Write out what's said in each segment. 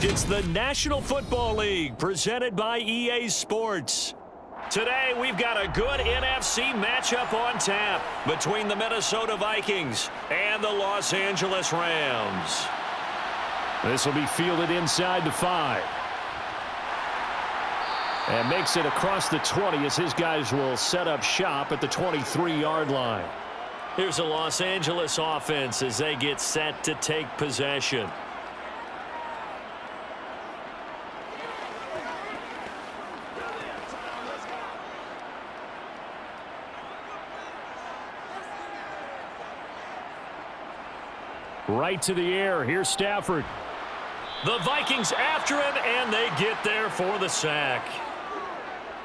It's the National Football League presented by EA Sports. Today, we've got a good NFC matchup on tap between the Minnesota Vikings and the Los Angeles Rams. This will be fielded inside the 5. And makes it across the 20 as his guys will set up shop at the 23-yard line. Here's the Los Angeles offense as they get set to take possession. Right to the air. Here's Stafford. The Vikings after him, and they get there for the sack.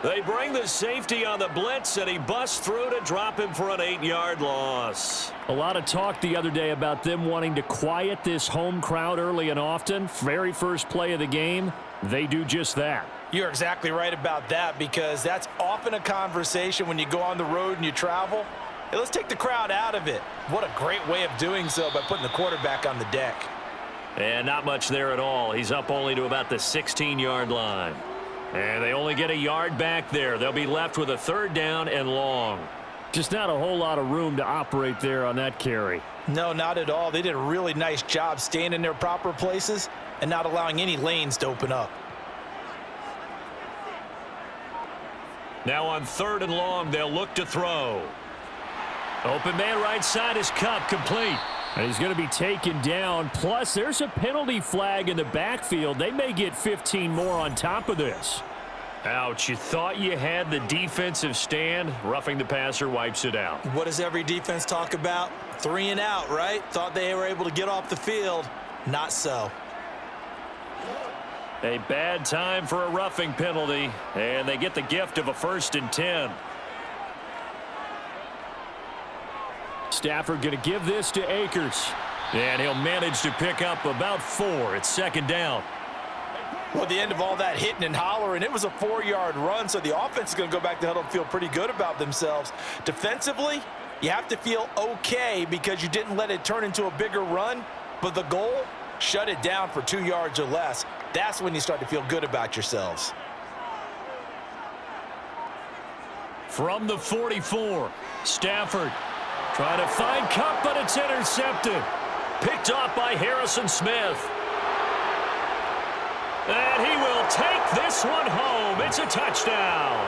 They bring the safety on the blitz, and he busts through to drop him for an 8-yard loss. A lot of talk the other day about them wanting to quiet this home crowd early and often. Very first play of the game, they do just that. You're exactly right about that, because that's often a conversation when you go on the road and you travel. Hey, let's take the crowd out of it. What a great way of doing so by putting the quarterback on the deck. And not much there at all. He's up only to about the 16-yard line. And they only get a yard back there. They'll be left with a 3rd down and long. Just not a whole lot of room to operate there on that carry. No, not at all. They did a really nice job staying in their proper places and not allowing any lanes to open up. Now on 3rd and long, they'll look to throw. Open man right side is Cup, complete. And he's going to be taken down. Plus, there's a penalty flag in the backfield. They may get 15 more on top of this. Ouch, you thought you had the defensive stand. Roughing the passer wipes it out. What does every defense talk about? 3 and out, right? Thought they were able to get off the field. Not so. A bad time for a roughing penalty, and they get the gift of a 1st and 10. Stafford going to give this to Akers. And he'll manage to pick up about 4. It's 2nd down. Well, at the end of all that hitting and hollering, it was a 4-yard run, so the offense is going to go back to huddle and feel pretty good about themselves. Defensively, you have to feel okay because you didn't let it turn into a bigger run, but the goal, shut it down for 2 yards or less. That's when you start to feel good about yourselves. From the 44, Stafford trying to find Cup, but it's intercepted. Picked off by Harrison Smith. And he will take this one home. It's a touchdown.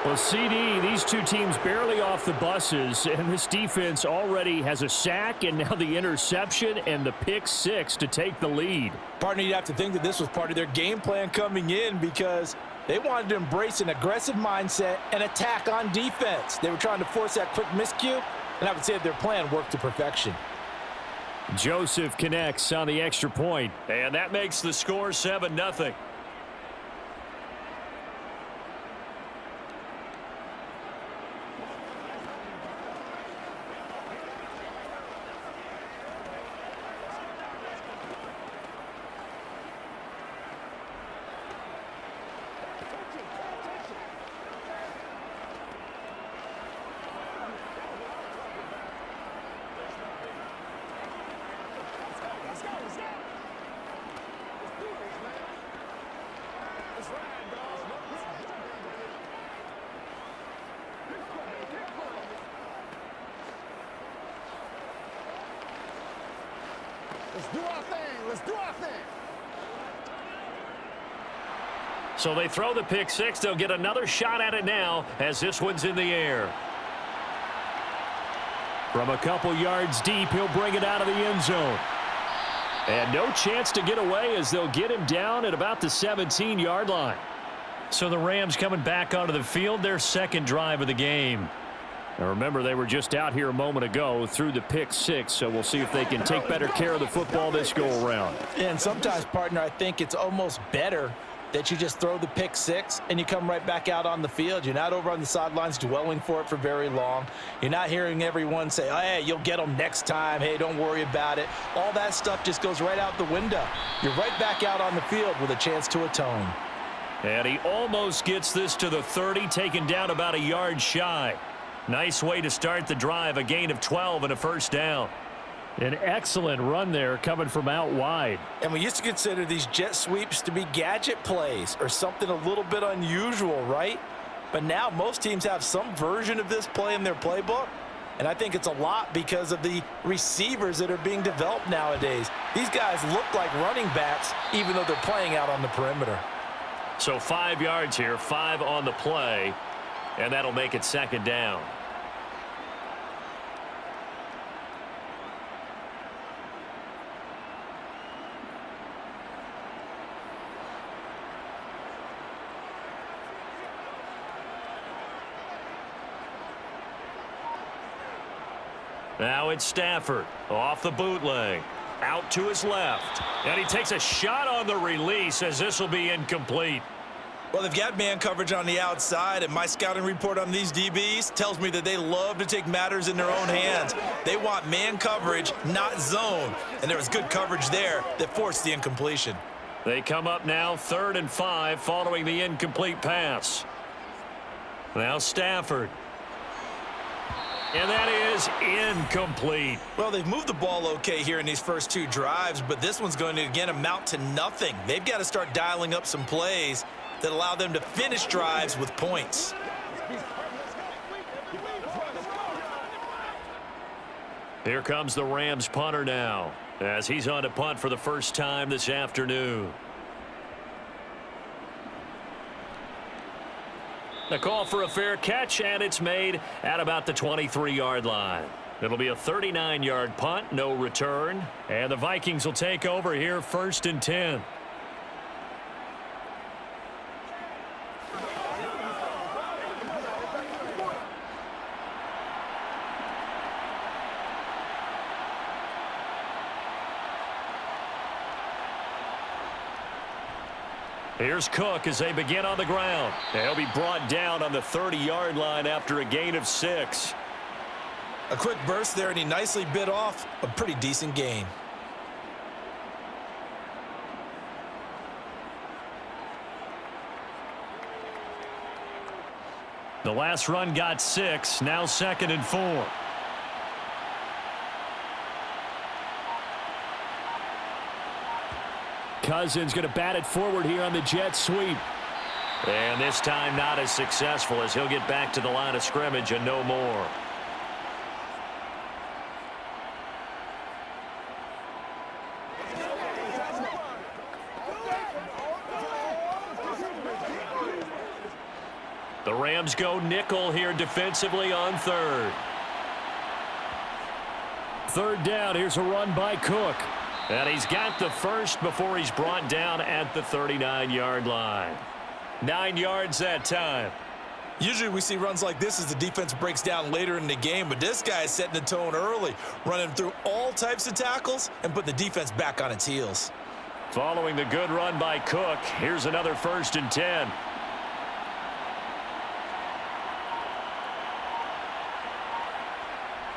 Well, CD, these two teams barely off the buses, and this defense already has a sack and now the interception and the pick 6 to take the lead. Partner, you'd have to think that this was part of their game plan coming in because they wanted to embrace an aggressive mindset and attack on defense. They were trying to force that quick miscue, and I would say that their plan worked to perfection. Joseph connects on the extra point. And that makes the score 7-0. Let's do our thing. Let's do our thing. So they throw the pick 6. They'll get another shot at it now as this one's in the air. From a couple yards deep, he'll bring it out of the end zone. And no chance to get away as they'll get him down at about the 17-yard line. So the Rams coming back onto the field, their 2nd drive of the game. Now remember, they were just out here a moment ago through the pick 6, so we'll see if they can take better care of the football this go-around. And sometimes, partner, I think it's almost better that you just throw the pick 6 and you come right back out on the field. You're not over on the sidelines dwelling for it for very long. You're not hearing everyone say, oh, hey, you'll get them next time. Hey, don't worry about it. All that stuff just goes right out the window. You're right back out on the field with a chance to atone. And he almost gets this to the 30, taken down about a yard shy. Nice way to start the drive, a gain of 12 and a 1st down. An excellent run there coming from out wide. And we used to consider these jet sweeps to be gadget plays or something a little bit unusual, right? But now most teams have some version of this play in their playbook. And I think it's a lot because of the receivers that are being developed nowadays. These guys look like running backs even though they're playing out on the perimeter. So 5 yards here, 5 on the play, and that'll make it second down. Now it's Stafford off the bootleg. Out to his left. And he takes a shot on the release as this will be incomplete. Well, they've got man coverage on the outside, and my scouting report on these DBs tells me that they love to take matters in their own hands. They want man coverage, not zone. And there was good coverage there that forced the incompletion. They come up now 3rd and 5 following the incomplete pass. Now Stafford. And that is incomplete. Well, they've moved the ball okay here in these first 2 drives, but this one's going to, again, amount to nothing. They've got to start dialing up some plays that allow them to finish drives with points. Here comes the Rams punter now, as he's on to punt for the first time this afternoon. The call for a fair catch, and it's made at about the 23-yard line. It'll be a 39-yard punt, no return, and the Vikings will take over here 1st and 10. Here's Cook as they begin on the ground. They'll be brought down on the 30-yard line after a gain of 6. A quick burst there, and he nicely bit off a pretty decent gain. The last run got 6, now 2nd and 4. Cousins going to bat it forward here on the jet sweep. And this time not as successful as he'll get back to the line of scrimmage and no more. The Rams go nickel here defensively on 3rd. 3rd down. Here's a run by Cook. And he's got the first before he's brought down at the 39-yard line. 9 yards that time. Usually we see runs like this as the defense breaks down later in the game, but this guy is setting the tone early, running through all types of tackles and put the defense back on its heels. Following the good run by Cook, here's another 1st and 10.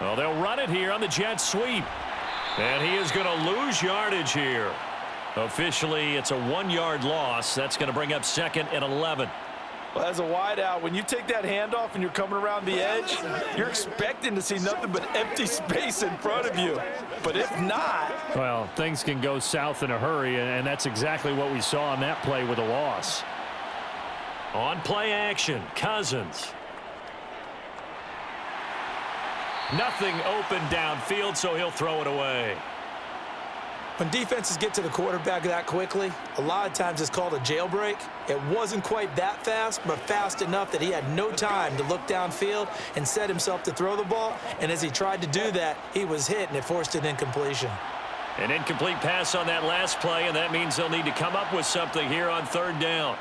Well, they'll run it here on the jet sweep. And he is going to lose yardage here. Officially, it's a 1-yard loss. That's going to bring up 2nd and 11. Well, as a wideout, when you take that handoff and you're coming around the edge, you're expecting to see nothing but empty space in front of you. But if not... Well, things can go south in a hurry, and that's exactly what we saw on that play with a loss. On play action, Cousins. Nothing open downfield, so he'll throw it away. When defenses get to the quarterback that quickly, a lot of times it's called a jailbreak. It wasn't quite that fast, but fast enough that he had no time to look downfield and set himself to throw the ball. And as he tried to do that, he was hit, and it forced an incompletion. An incomplete pass on that last play, and that means they'll need to come up with something here on 3rd down.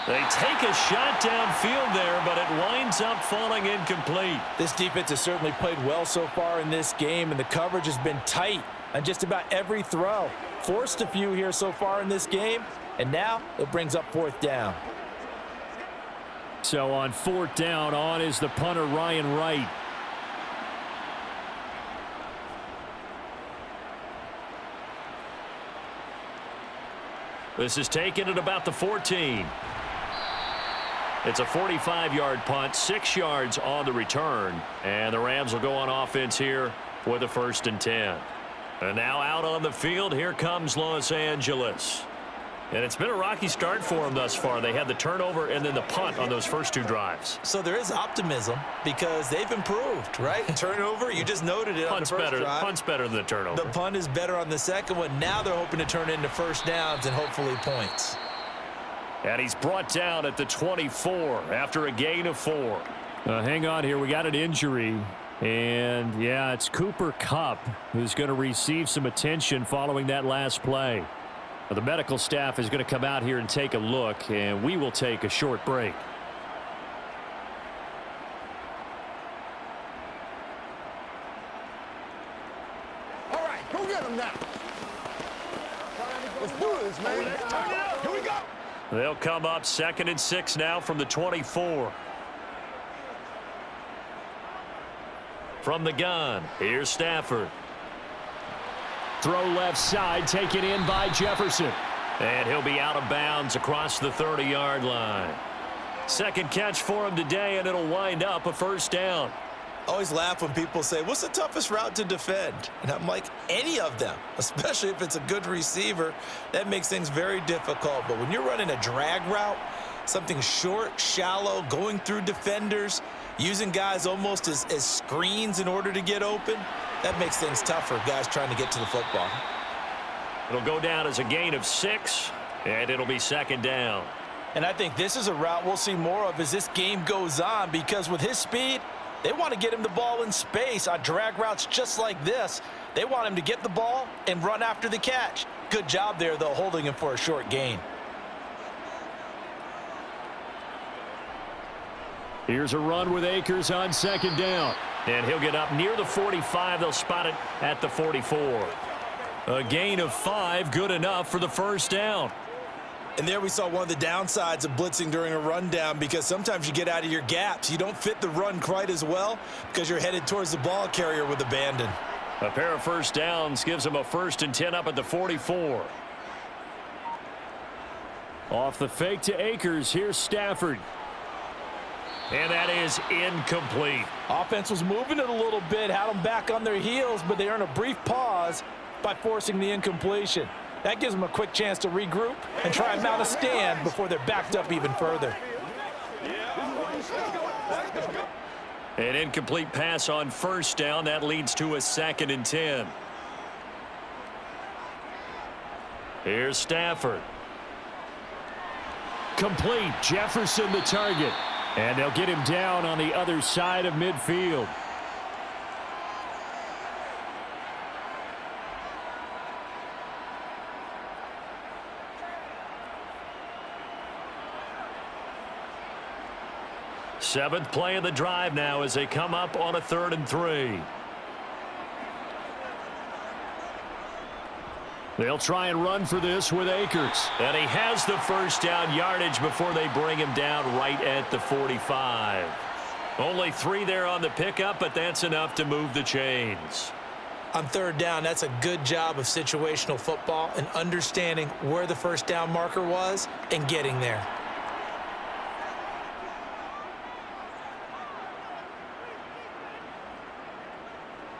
They take a shot downfield there, but it winds up falling incomplete. This defense has certainly played well so far in this game, and the coverage has been tight on just about every throw. Forced a few here so far in this game, and now it brings up 4th down. So on 4th down, on is the punter, Ryan Wright. This is taken at about the 14. It's a 45-yard punt, 6 yards on the return. And the Rams will go on offense here with a 1st and 10. And now out on the field, here comes Los Angeles. And it's been a rocky start for them thus far. They had the turnover and then the punt on those first 2 drives. So there is optimism because they've improved, right? Turnover, you just noted it on the first drive. Punt's better than the turnover. The punt is better on the second one. Now they're hoping to turn into first downs and hopefully points. And he's brought down at the 24 after a gain of 4. Hang on here. We got an injury. And, yeah, it's Cooper Kupp who's going to receive some attention following that last play. The medical staff is going to come out here and take a look, and we will take a short break. All right, go get him now. Let's do this, man. Here we go. They'll come up 2nd and 6 now from the 24. From the gun, here's Stafford. Throw left side, taken in by Jefferson. And he'll be out of bounds across the 30-yard line. Second catch for him today, and it'll wind up a 1st down. I always laugh when people say, what's the toughest route to defend? And I'm like, any of them, especially if it's a good receiver. That makes things very difficult. But when you're running a drag route, something short, shallow, going through defenders, using guys almost as screens in order to get open, that makes things tough for guys trying to get to the football. It'll go down as a gain of 6, and it'll be 2nd down. And I think this is a route we'll see more of as this game goes on, because with his speed, they want to get him the ball in space on drag routes just like this. They want him to get the ball and run after the catch. Good job there, though, holding him for a short gain. Here's a run with Akers on 2nd down. And he'll get up near the 45. They'll spot it at the 44. A gain of 5, good enough for the 1st down. And there we saw one of the downsides of blitzing during a rundown, because sometimes you get out of your gaps. You don't fit the run quite as well because you're headed towards the ball carrier with abandon. A pair of 1st downs gives them a 1st and 10 up at the 44. Off the fake to Akers, here's Stafford. And that is incomplete. Offense was moving it a little bit, had them back on their heels, but they earn a brief pause by forcing the incompletion. That gives them a quick chance to regroup and try and mount a stand before they're backed up even further. An incomplete pass on 1st down. That leads to a 2nd and 10. Here's Stafford. Complete. Jefferson the target. And they'll get him down on the other side of midfield. Seventh play of the drive now as they come up on a 3rd and 3. They'll try and run for this with Akers. And he has the 1st down yardage before they bring him down right at the 45. Only 3 there on the pickup, but that's enough to move the chains. On 3rd down, that's a good job of situational football and understanding where the 1st down marker was and getting there.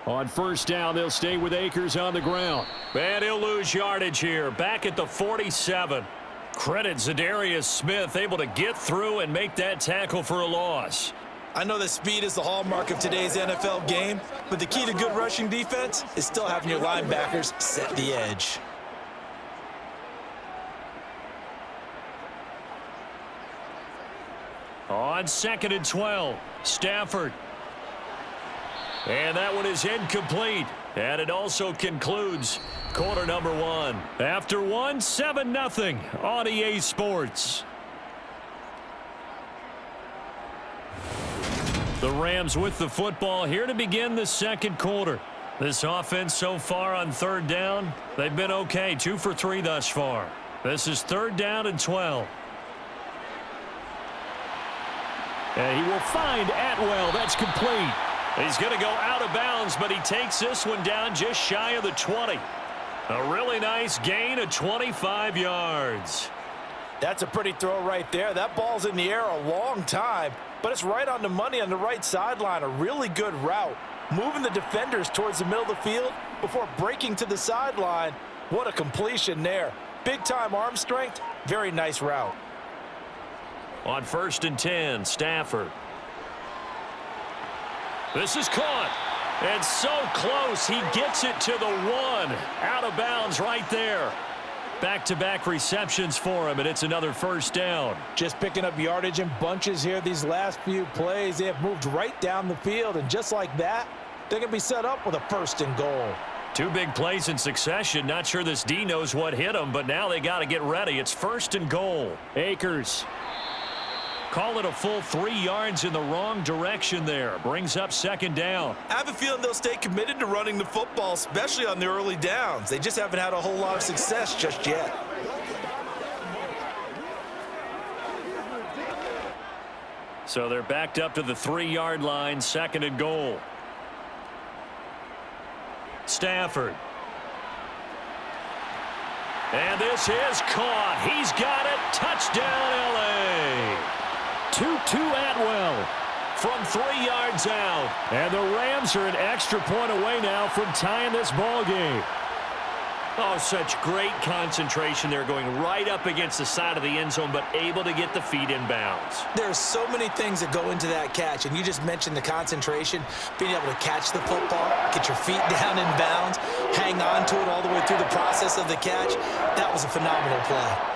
On 1st down, they'll stay with Akers on the ground. And he'll lose yardage here, back at the 47. Credit Zadarius Smith, able to get through and make that tackle for a loss. I know that speed is the hallmark of today's NFL game, but the key to good rushing defense is still having your linebackers set the edge. On 2nd and 12, Stafford. And that one is incomplete. And it also concludes quarter number 1. After 1, 7-0 on EA Sports. The Rams with the football here to begin the 2nd quarter. This offense so far on 3rd down, they've been okay. 2 for 3 thus far. This is 3rd down and 12. And he will find Atwell. That's complete. He's going to go out of bounds, but he takes this one down just shy of the 20. A really nice gain of 25 yards. That's a pretty throw right there. That ball's in the air a long time, but it's right on the money on the right sideline. A really good route. Moving the defenders towards the middle of the field before breaking to the sideline. What a completion there. Big-time arm strength. Very nice route. On 1st and 10, Stafford. This is caught. And so close, he gets it to the 1. Out of bounds right there. Back-to-back receptions for him, and it's another 1st down. Just picking up yardage in bunches here these last few plays. They have moved right down the field, and just like that, they're going to be set up with a 1st and goal. 2 big plays in succession. Not sure this D knows what hit him, but now they got to get ready. It's 1st and goal. Akers. Call it a full 3 yards in the wrong direction there. Brings up 2nd down. I have a feeling they'll stay committed to running the football, especially on the early downs. They just haven't had a whole lot of success just yet. So they're backed up to the 3-yard line, 2nd and goal. Stafford. And this is caught. He's got it. Touchdown, L.A. Tutu Atwell. From 3 yards out. And the Rams are an extra point away now from tying this ball game. Oh, such great concentration. They're going right up against the side of the end zone, but able to get the feet in bounds. There's so many things that go into that catch, and you just mentioned the concentration, being able to catch the football, get your feet down in bounds, hang on to it all the way through the process of the catch. That was a phenomenal play.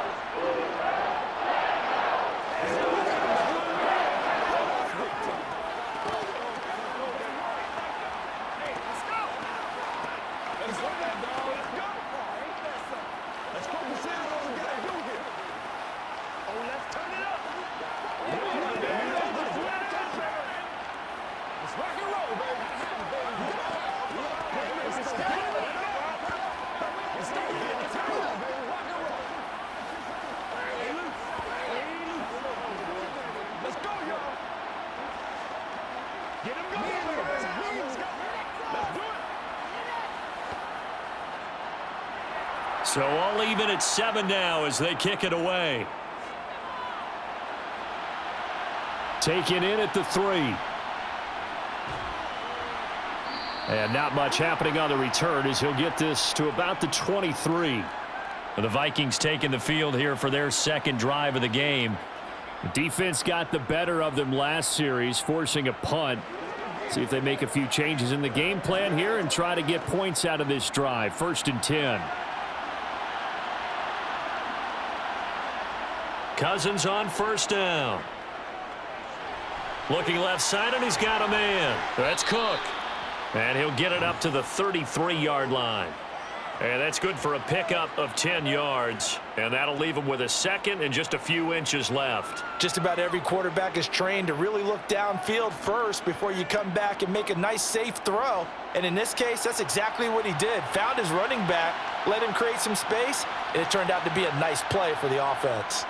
So all even at 7 now as they kick it away. Taken in at the 3. And not much happening on the return as he'll get this to about the 23. The Vikings taking the field here for their 2nd drive of the game. The defense got the better of them last series, forcing a punt. See if they make a few changes in the game plan here and try to get points out of this drive. 1st and 10. Cousins on 1st down. Looking left side, and he's got a man. That's Cook. And he'll get it up to the 33-yard line. And that's good for a pickup of 10 yards. And that'll leave him with a 2nd and just a few inches left. Just about every quarterback is trained to really look downfield first before you come back and make a nice, safe throw. And in this case, that's exactly what he did. Found his running back, let him create some space, and it turned out to be a nice play for the offense.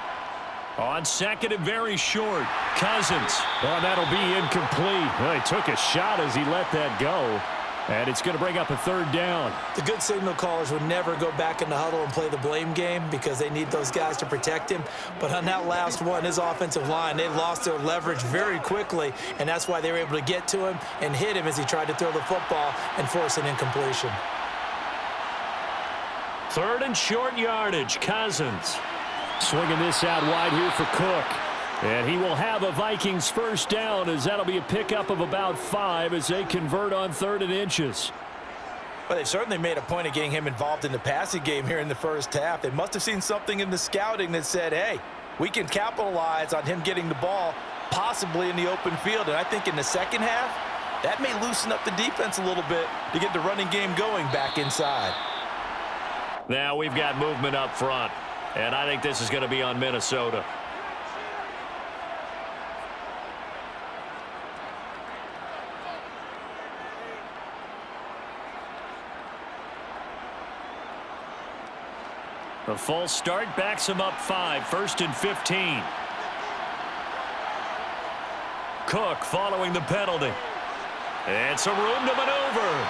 On 2nd and very short, Cousins. Well, that'll be incomplete. Well, he took a shot as he let that go. And it's going to bring up a 3rd down. The good signal callers would never go back in the huddle and play the blame game because they need those guys to protect him. But on that last one, his offensive line, they lost their leverage very quickly, and that's why they were able to get to him and hit him as he tried to throw the football and force an incompletion. 3rd and short yardage, Cousins. Swinging this out wide here for Cook. And he will have a Vikings 1st down as that'll be a pickup of about 5 as they convert on 3rd and inches. Well, they've certainly made a point of getting him involved in the passing game here in the first half. They must have seen something in the scouting that said, hey, we can capitalize on him getting the ball possibly in the open field. And I think in the second half, that may loosen up the defense a little bit to get the running game going back inside. Now we've got movement up front. And I think this is going to be on Minnesota. The false start backs him up 5. 1st and 15. Cook following the penalty. And some room to maneuver.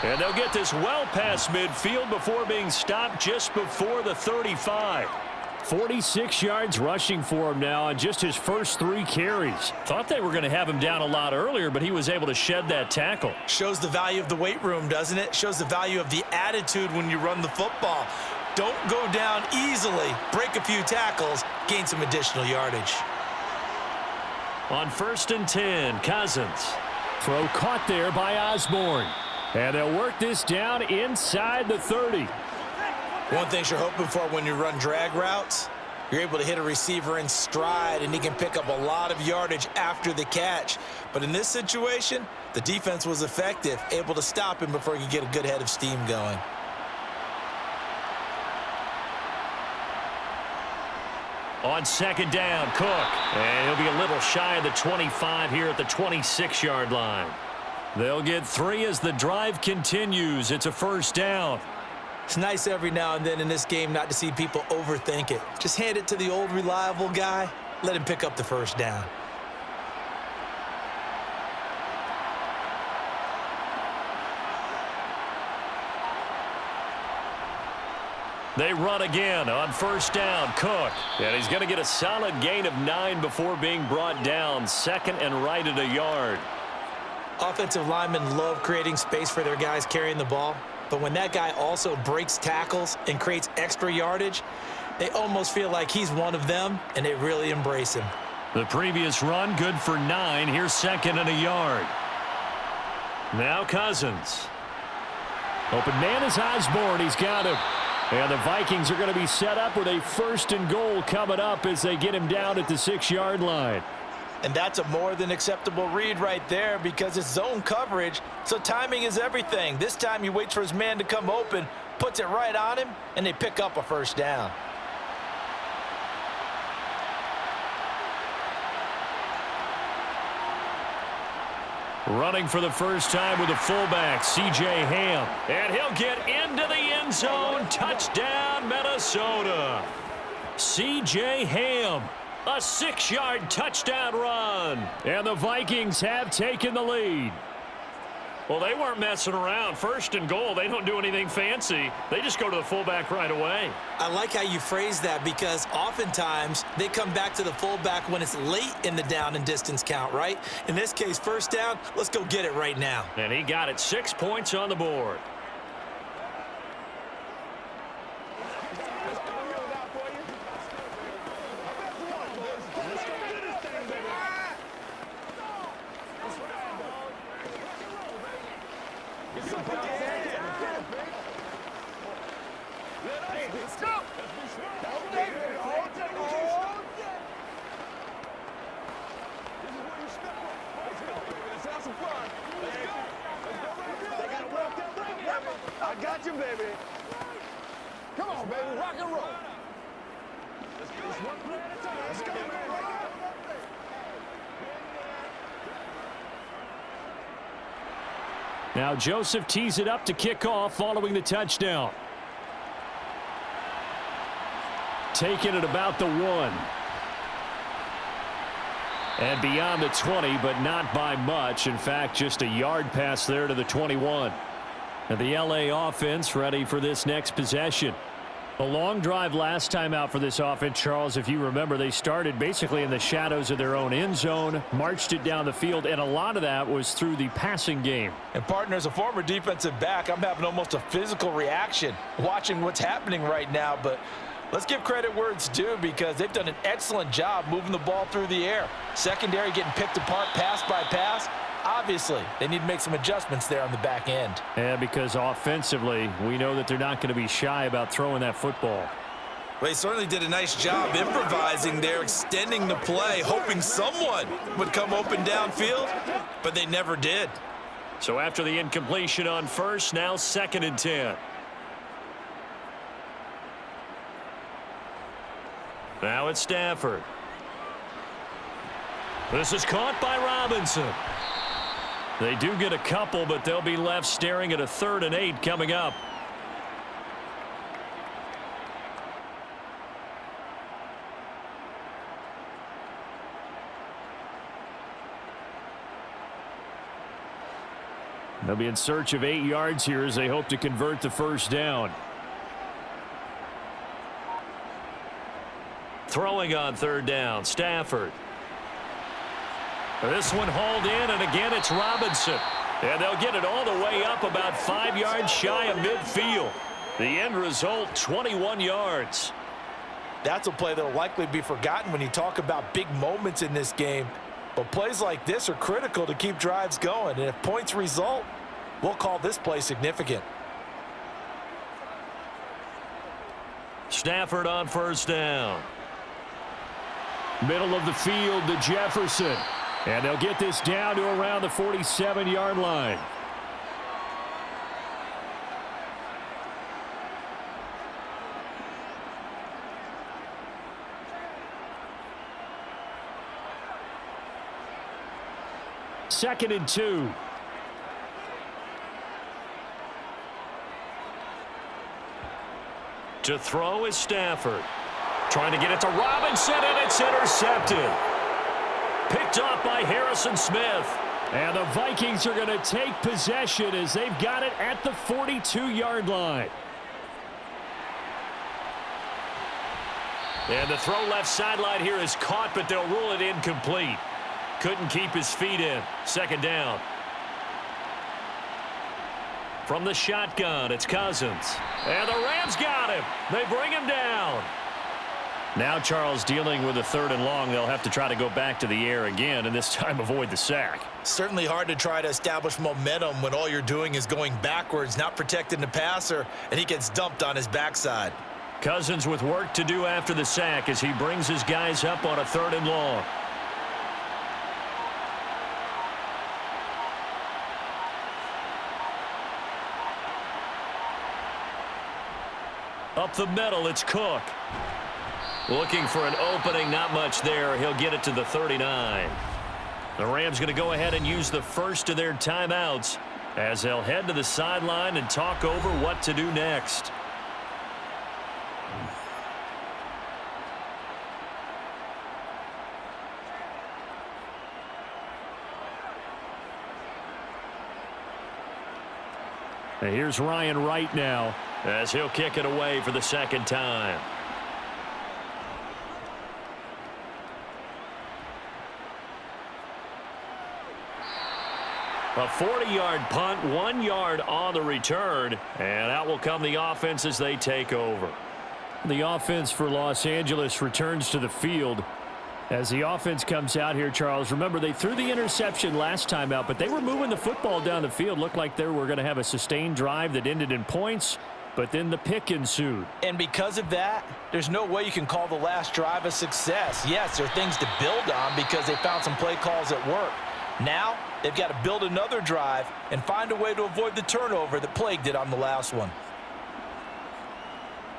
And they'll get this well past midfield before being stopped just before the 35. 46 yards rushing for him now on just his first 3 carries. Thought they were going to have him down a lot earlier, but he was able to shed that tackle. Shows the value of the weight room, doesn't it? Shows the value of the attitude when you run the football. Don't go down easily. Break a few tackles. Gain some additional yardage. On 1st and 10, Cousins. Throw caught there by Osborne. And they'll work this down inside the 30. One thing you're hoping for when you run drag routes, you're able to hit a receiver in stride, and he can pick up a lot of yardage after the catch. But in this situation, the defense was effective, able to stop him before he could get a good head of steam going. On 2nd down, Cook. And he'll be a little shy of the 25 here at the 26-yard line. They'll get 3 as the drive continues. It's a 1st down. It's nice every now and then in this game not to see people overthink it. Just hand it to the old reliable guy. Let him pick up the 1st down. They run again on 1st down, Cook. And he's going to get a solid gain of 9 before being brought down. 2nd and right at a yard. Offensive linemen love creating space for their guys carrying the ball. But when that guy also breaks tackles and creates extra yardage, they almost feel like he's one of them, and they really embrace him. The previous run, good for 9. Here's 2nd and a yard. Now Cousins. Open man is Osborne. He's got him. And the Vikings are going to be set up with a 1st and goal coming up as they get him down at the 6-yard line. And that's a more than acceptable read right there because it's zone coverage, so timing is everything. This time he waits for his man to come open, puts it right on him, and they pick up a 1st down. Running for the first time with a fullback, C.J. Ham. And he'll get into the end zone. Touchdown, Minnesota. C.J. Ham. A 6-yard touchdown run. And the Vikings have taken the lead. Well, they weren't messing around. 1st and goal, they don't do anything fancy. They just go to the fullback right away. I like how you phrase that because oftentimes they come back to the fullback when it's late in the down and distance count, right? In this case, 1st down, let's go get it right now. And he got it. 6 points on the board. I got you, baby. Come on, baby. Rock and roll. Let's one play at a time. Let's go, man. Now Joseph tees it up to kick off following the touchdown. Taking it about the 1. And beyond the 20, but not by much. In fact, just a yard pass there to the 21. And the LA offense ready for this next possession. A long drive last time out for this offense, Charles. If you remember, they started basically in the shadows of their own end zone, marched it down the field, and a lot of that was through the passing game. And partner, as a former defensive back, I'm having almost a physical reaction watching what's happening right now. But let's give credit where it's due because they've done an excellent job moving the ball through the air. Secondary getting picked apart pass by pass. Obviously, they need to make some adjustments there on the back end. Yeah, because offensively, we know that they're not going to be shy about throwing that football. Well, they certainly did a nice job improvising there, extending the play, hoping someone would come open downfield, but they never did. So after the incompletion on 1st, now 2nd and 10. Now it's Stafford. This is caught by Robinson. They do get a couple, but they'll be left staring at a 3rd and 8 coming up. They'll be in search of 8 yards here as they hope to convert the first down. Throwing on third down, Stafford. This one hauled in, and again it's Robinson. And they'll get it all the way up about 5 yards shy of midfield. The end result, 21 yards. That's a play that will likely be forgotten when you talk about big moments in this game. But plays like this are critical to keep drives going. And if points result, we'll call this play significant. Stafford on first down. Middle of the field to Jefferson. And they'll get this down to around the 47-yard line. Second and 2. To throw is Stafford. Trying to get it to Robinson, and it's intercepted. Picked off by Harrison Smith. And the Vikings are going to take possession as they've got it at the 42-yard line. And the throw left sideline here is caught, but they'll rule it incomplete. Couldn't keep his feet in. Second down. From the shotgun, it's Cousins. And the Rams got him. They bring him down. Now Charles dealing with a 3rd and long. They'll have to try to go back to the air again, and this time avoid the sack. Certainly hard to try to establish momentum when all you're doing is going backwards, not protecting the passer, and he gets dumped on his backside. Cousins with work to do after the sack as he brings his guys up on a 3rd and long. Up the middle, it's Cook. Looking for an opening, not much there. He'll get it to the 39. The Rams going to go ahead and use the first of their timeouts as they'll head to the sideline and talk over what to do next. And here's Ryan Wright now as he'll kick it away for the second time. A 40-yard punt, 1 yard on the return, and out will come the offense as they take over. The offense for Los Angeles returns to the field. As the offense comes out here, Charles, remember they threw the interception last time out, but they were moving the football down the field. Looked like they were going to have a sustained drive that ended in points, but then the pick ensued. And because of that, there's no way you can call the last drive a success. Yes, there are things to build on because they found some play calls that work. Now, they've got to build another drive and find a way to avoid the turnover that plagued it on the last one.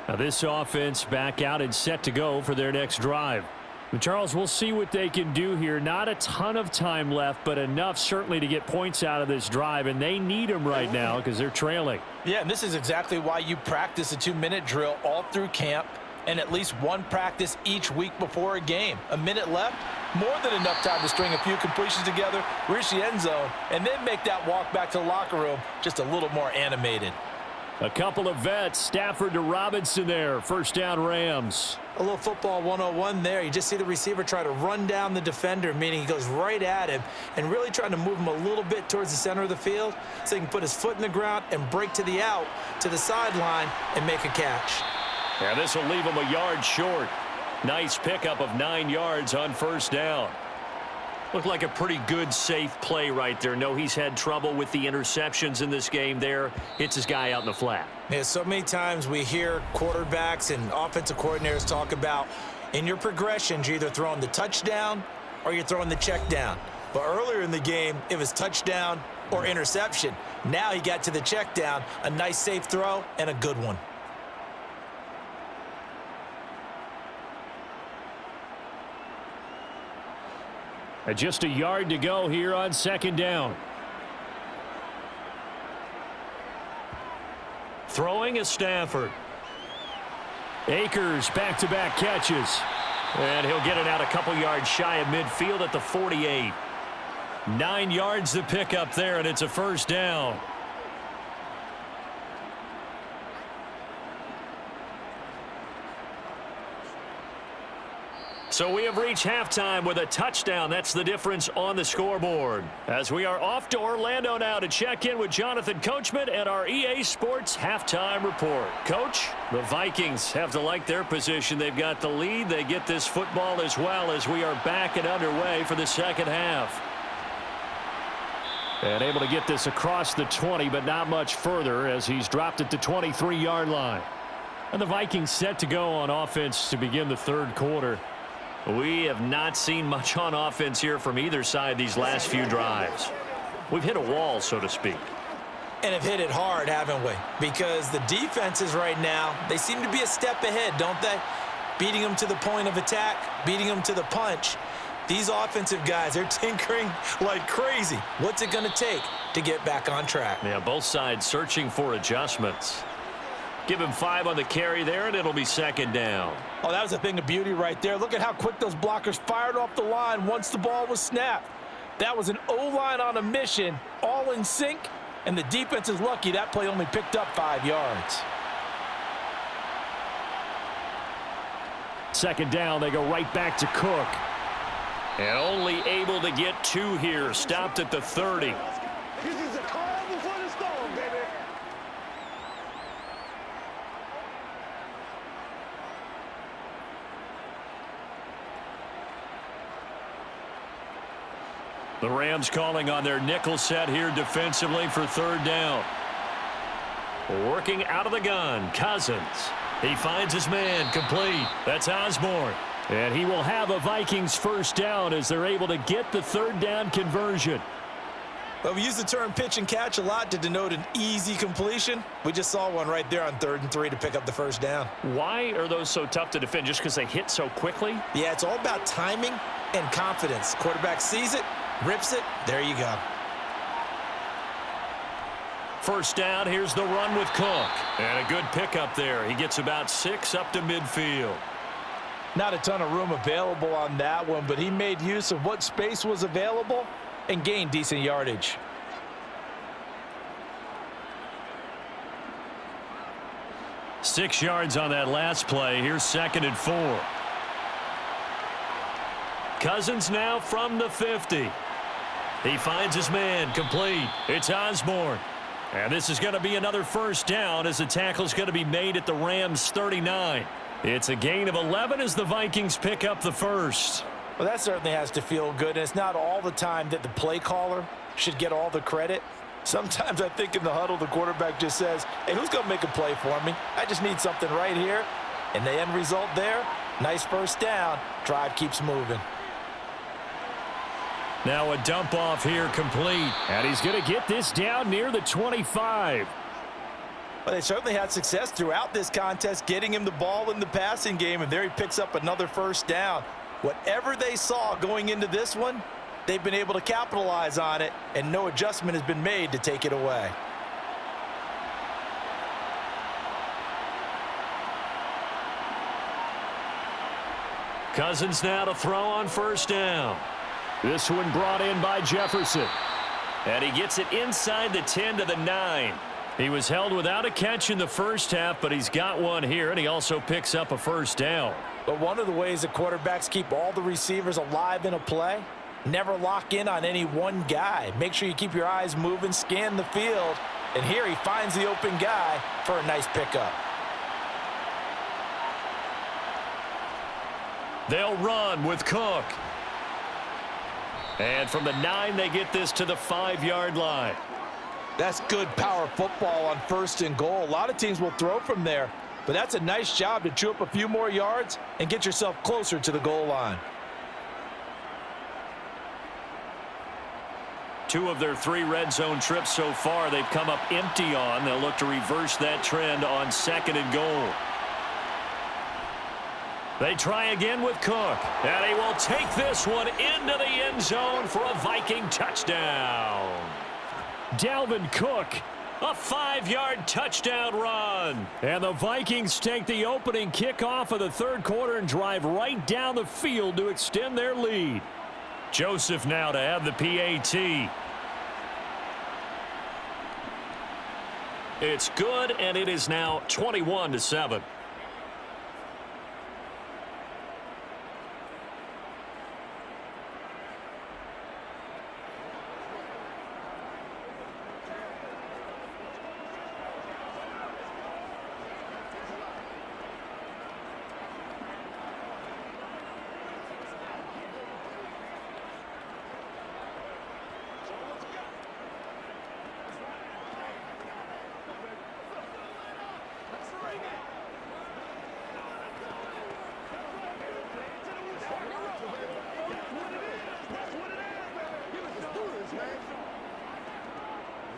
Now this offense back out and set to go for their next drive. But Charles, we'll see what they can do here. Not a ton of time left, but enough certainly to get points out of this drive, and they need them right now because they're trailing. Yeah, and this is exactly why you practice a 2-minute drill all through camp and at least one practice each week before a game. A minute left, more than enough time to string a few completions together, reach the end zone, and then make that walk back to the locker room just a little more animated. A couple of vets, Stafford to Robinson there. First down, Rams. A little football 101 there. You just see the receiver try to run down the defender, meaning he goes right at him and really trying to move him a little bit towards the center of the field so he can put his foot in the ground and break to the out, to the sideline, and make a catch. Yeah, this will leave him a yard short. Nice pickup of 9 yards on first down. Looked like a pretty good, safe play right there. No, he's had trouble with the interceptions in this game there. Hits his guy out in the flat. Yeah, so many times we hear quarterbacks and offensive coordinators talk about in your progressions, you're either throwing the touchdown or you're throwing the check down. But earlier in the game, it was touchdown or interception. Now he got to the check down, a nice safe throw and a good one. Just a yard to go here on second down. Throwing is Stafford. Akers back-to-back catches. And he'll get it out a couple yards shy of midfield at the 48. 9 yards to pick up there, and it's a first down. So we have reached halftime with a touchdown. That's the difference on the scoreboard. As we are off to Orlando now to check in with Jonathan Coachman and our EA Sports halftime report. Coach, the Vikings have to like their position. They've got the lead. They get this football as well as we are back and underway for the second half. And able to get this across the 20, but not much further as he's dropped at the 23-yard line. And the Vikings set to go on offense to begin the third quarter. We have not seen much on offense here from either side these last few drives. We've hit a wall, so to speak. And have hit it hard, haven't we? Because the defenses right now, they seem to be a step ahead, don't they? Beating them to the point of attack, beating them to the punch. These offensive guys, they're tinkering like crazy. What's it going to take to get back on track? Yeah, both sides searching for adjustments. Give him 5 on the carry there, and it'll be second down. Oh, that was a thing of beauty right there. Look at how quick those blockers fired off the line once the ball was snapped. That was an O-line on a mission, all in sync, and the defense is lucky that play only picked up 5 yards. Second down, they go right back to Cook. And only able to get 2 here, stopped at the 30. This is a calm before the storm, baby. The Rams calling on their nickel set here defensively for third down. Working out of the gun, Cousins. He finds his man, complete. That's Osborne. And he will have a Vikings first down as they're able to get the third down conversion. Well, we use the term pitch and catch a lot to denote an easy completion. We just saw one right there on 3rd and 3 to pick up the first down. Why are those so tough to defend? Just because they hit so quickly? Yeah, it's all about timing and confidence. Quarterback sees it, rips it, there you go. First down, here's the run with Cook. And a good pickup there. He gets about 6 up to midfield. Not a ton of room available on that one, but he made use of what space was available and gained decent yardage. Six yards on that last play. Here's 2nd and 4. Cousins now from the 50. He finds his man, complete. It's Osborne. And this is going to be another first down as the tackle is going to be made at the Rams' 39. It's a gain of 11 as the Vikings pick up the first. Well, that certainly has to feel good, and it's not all the time that the play caller should get all the credit. Sometimes I think in the huddle, the quarterback just says, hey, who's going to make a play for me? I just need something right here. And the end result there, nice first down. Drive keeps moving. Now a dump off here complete. And he's going to get this down near the 25. Well, they certainly had success throughout this contest, getting him the ball in the passing game, and there he picks up another first down. Whatever they saw going into this one, they've been able to capitalize on it, and no adjustment has been made to take it away. Cousins now to throw on first down. This one brought in by Jefferson. And he gets it inside the 10 to the 9. He was held without a catch in the first half, but he's got one here, and he also picks up a first down. But one of the ways that quarterbacks keep all the receivers alive in a play, never lock in on any one guy. Make sure you keep your eyes moving, scan the field, and here he finds the open guy for a nice pickup. They'll run with Cook. And from the 9, they get this to the 5-yard line. That's good power football on 1st and goal. A lot of teams will throw from there, but that's a nice job to chew up a few more yards and get yourself closer to the goal line. 2 of their 3 red zone trips so far they've come up empty on. They'll look to reverse that trend on 2nd and goal. They try again with Cook, and he will take this one into the end zone for a Viking touchdown. Dalvin Cook, a 5-yard touchdown run. And the Vikings take the opening kickoff of the third quarter and drive right down the field to extend their lead. Joseph now to have the PAT. It's good, and it is now 21-7.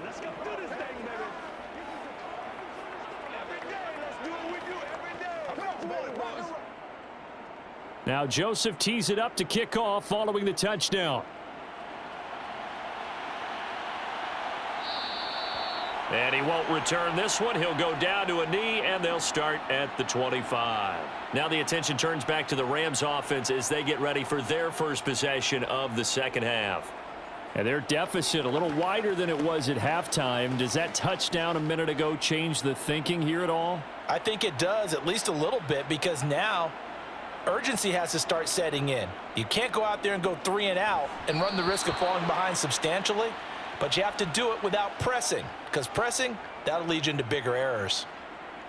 Let's go do this thing, baby. Every day, let's do what we do every day. Come on, boys. Now Joseph tees it up to kick off following the touchdown. And he won't return this one. He'll go down to a knee, and they'll start at the 25. Now the attention turns back to the Rams offense as they get ready for their first possession of the second half. And their deficit a little wider than it was at halftime. Does that touchdown a minute ago change the thinking here at all? I think it does, at least a little bit, because now urgency has to start setting in. You can't go out there and go 3 and out and run the risk of falling behind substantially, but you have to do it without pressing, because pressing, that'll lead you into bigger errors.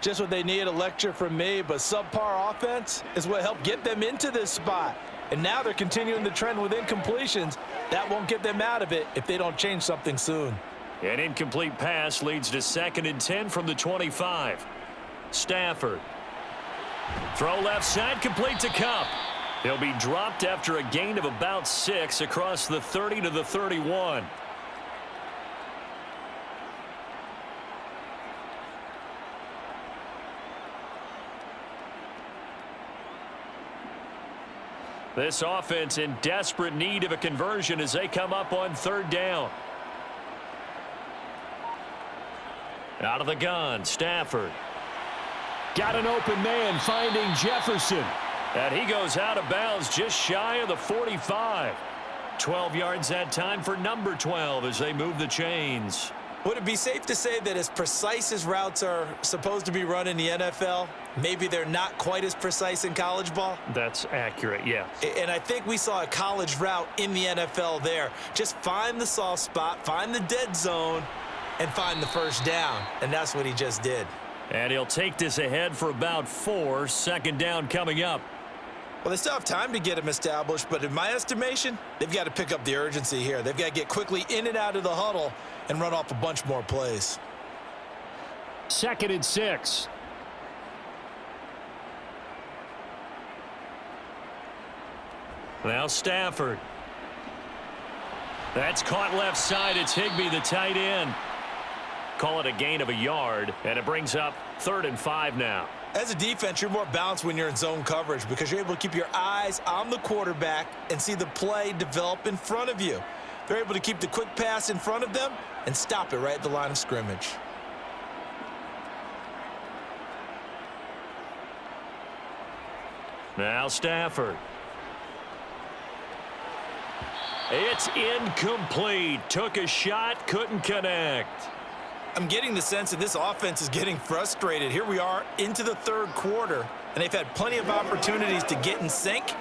Just what they need, a lecture from me, but subpar offense is what helped get them into this spot. And now they're continuing the trend with incompletions. That won't get them out of it if they don't change something soon. An incomplete pass leads to 2nd and 10 from the 25. Stafford. Throw left side, complete to Kupp. He'll be dropped after a gain of about 6 across the 30 to the 31. This offense in desperate need of a conversion as they come up on 3rd down. Out of the gun, Stafford. Got an open man finding Jefferson. And he goes out of bounds just shy of the 45. 12 yards that time for number 12 as they move the chains. Would it be safe to say that as precise as routes are supposed to be run in the NFL, maybe they're not quite as precise in college ball? That's accurate, yeah. And I think we saw a college route in the NFL there. Just find the soft spot, find the dead zone, and find the first down. And that's what he just did. And he'll take this ahead for about 4. 2nd down coming up. Well, they still have time to get him established, but in my estimation, they've got to pick up the urgency here. They've got to get quickly in and out of the huddle and run off a bunch more plays. 2nd and 6. Now Stafford. That's caught left side. It's Higbee, the tight end. Call it a gain of a yard, and it brings up 3rd and 5 now. As a defense, you're more balanced when you're in zone coverage because you're able to keep your eyes on the quarterback and see the play develop in front of you. They're able to keep the quick pass in front of them and stop it right at the line of scrimmage. Now Stafford. It's incomplete. Took a shot, couldn't connect. I'm getting the sense that this offense is getting frustrated. Here we are into the 3rd quarter, and they've had plenty of opportunities to get in sync.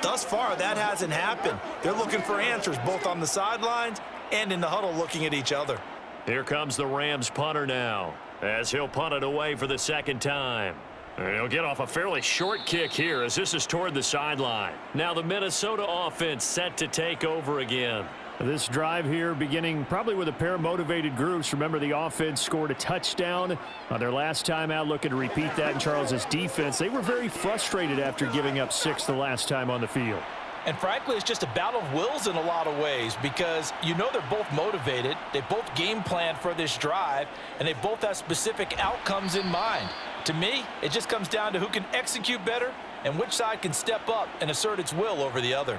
Thus far, that hasn't happened. They're looking for answers both on the sidelines and in the huddle looking at each other. Here comes the Rams punter now as he'll punt it away for the 2nd time. And he'll get off a fairly short kick here as this is toward the sideline. Now the Minnesota offense set to take over again. This drive here beginning probably with a pair of motivated groups. Remember, the offense scored a touchdown on their last time out, looking to repeat that in Charles's defense. They were very frustrated after giving up 6 the last time on the field. And frankly, it's just a battle of wills in a lot of ways because you know they're both motivated, they both game plan for this drive, and they both have specific outcomes in mind. To me, it just comes down to who can execute better and which side can step up and assert its will over the other.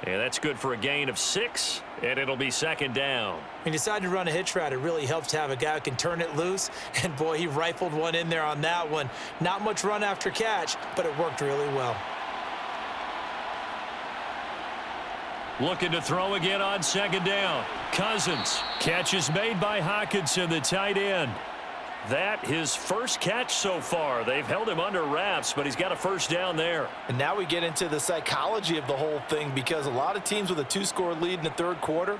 Yeah, that's good for a gain of 6, and it'll be 2nd down. When you decide to run a hitch route, it really helps to have a guy who can turn it loose. And, boy, he rifled one in there on that one. Not much run after catch, but it worked really well. Looking to throw again on second down. Cousins. Catch is made by Hockenson, the tight end. That his first catch so far. They've held him under wraps, but he's got a first down there. And now we get into the psychology of the whole thing, because a lot of teams with a 2-score lead in the third quarter,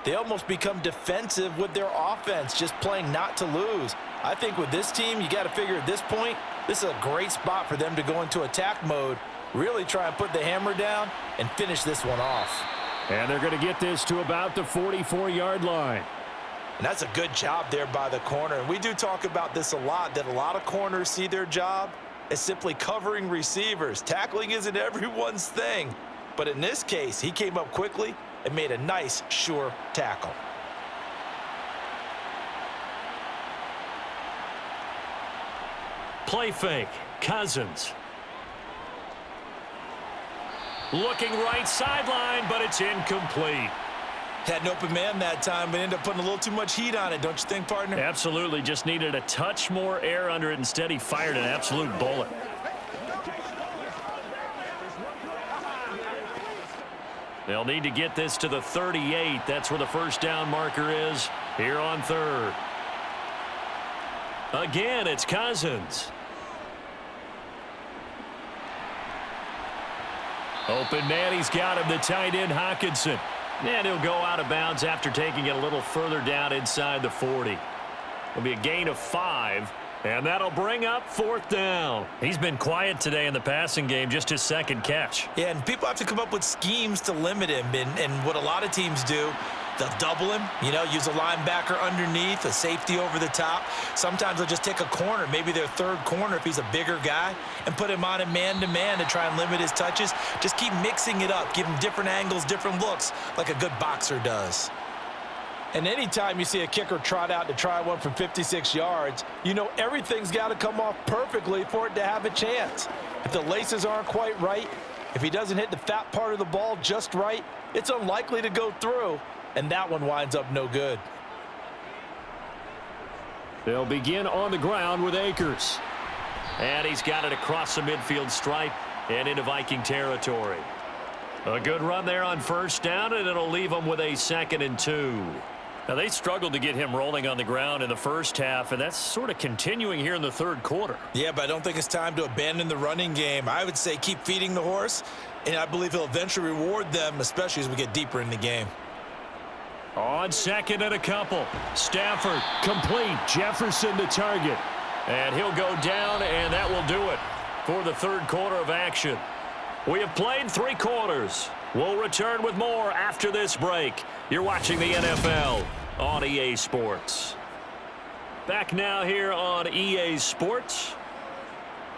they almost become defensive with their offense, just playing not to lose. I think with this team, you got to figure at this point, this is a great spot for them to go into attack mode, really try and put the hammer down and finish this one off. And they're going to get this to about the 44-yard line. And that's a good job there by the corner. And we do talk about this a lot, that a lot of corners see their job as simply covering receivers. Tackling isn't everyone's thing. But in this case, he came up quickly and made a nice, sure tackle. Play fake. Cousins. Looking right sideline, but it's incomplete. Had an open man that time, but ended up putting a little too much heat on it, don't you think, partner? Absolutely. Just needed a touch more air under it. Instead, he fired an absolute bullet. They'll need to get this to the 38. That's where the first down marker is here on third. Again, it's Cousins. Open man, he's got him, the tight end, Hockenson. And he'll go out of bounds after taking it a little further down inside the 40. It'll be a gain of 5, and that'll bring up fourth down. He's been quiet today in the passing game, just his second catch. Yeah, and people have to come up with schemes to limit him, and what a lot of teams do, they'll double him, use a linebacker underneath, a safety over the top. Sometimes they'll just take a corner, maybe their third corner if he's a bigger guy, and put him on a man-to-man to try and limit his touches. Just keep mixing it up, give him different angles, different looks, like a good boxer does. And anytime you see a kicker trot out to try one from 56 yards, everything's got to come off perfectly for it to have a chance. If the laces aren't quite right, if he doesn't hit the fat part of the ball just right, it's unlikely to go through. And that one winds up no good. They'll begin on the ground with Akers. And he's got it across the midfield stripe and into Viking territory. A good run there on first down, and it'll leave them with a 2nd and 2. Now, they struggled to get him rolling on the ground in the first half, and that's sort of continuing here in the third quarter. Yeah, but I don't think it's time to abandon the running game. I would say keep feeding the horse, and I believe he'll eventually reward them, especially as we get deeper in the game. On 2nd and a couple. Stafford complete. Jefferson the target. And he'll go down, and that will do it for the third quarter of action. We have played 3 quarters. We'll return with more after this break. You're watching the NFL on EA Sports. Back now here on EA Sports.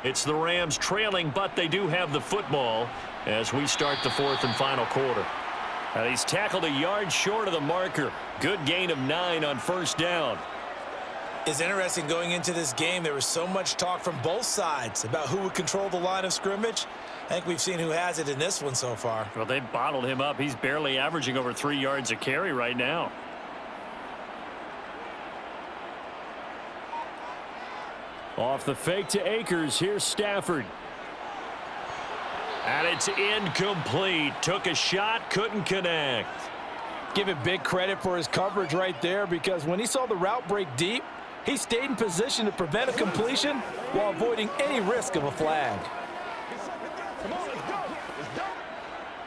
It's the Rams trailing, but they do have the football as we start the 4th and final quarter. And he's tackled a yard short of the marker. Good gain of 9 on first down. It's interesting going into this game. There was so much talk from both sides about who would control the line of scrimmage. I think we've seen who has it in this one so far. Well, they bottled him up. He's barely averaging over 3 yards a carry right now. Off the fake to Akers. Here's Stafford. And it's incomplete. Took a shot, couldn't connect. Give it big credit for his coverage right there, because when he saw the route break deep, he stayed in position to prevent a completion while avoiding any risk of a flag.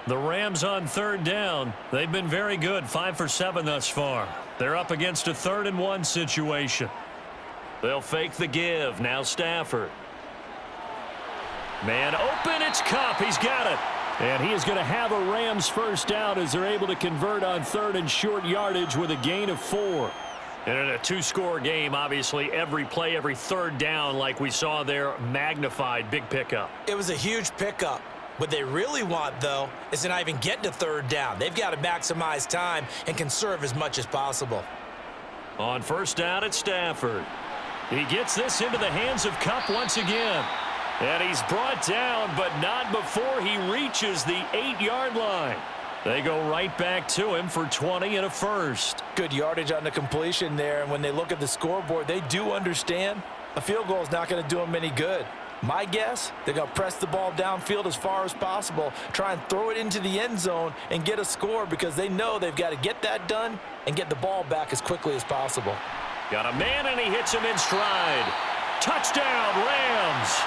The Rams on third down. They've been very good, 5 for 7 thus far. They're up against a 3rd and 1 situation. They'll fake the give. Now Stafford. Man open, it's Kupp. He's got it. And he is going to have a Rams first down as they're able to convert on 3rd and short yardage with a gain of 4. And in a 2-score game, obviously, every play, every third down, like we saw there, magnified. Big pickup. It was a huge pickup. What they really want, though, is to not even get to 3rd down. They've got to maximize time and conserve as much as possible. On first down, it's Stafford. He gets this into the hands of Kupp once again. And he's brought down, but not before he reaches the 8-yard line. They go right back to him for 20 and a first. Good yardage on the completion there, and when they look at the scoreboard, they do understand a field goal is not going to do them any good. My guess, they're going to press the ball downfield as far as possible, try and throw it into the end zone and get a score because they know they've got to get that done and get the ball back as quickly as possible. Got a man, and he hits him in stride. Touchdown, Rams!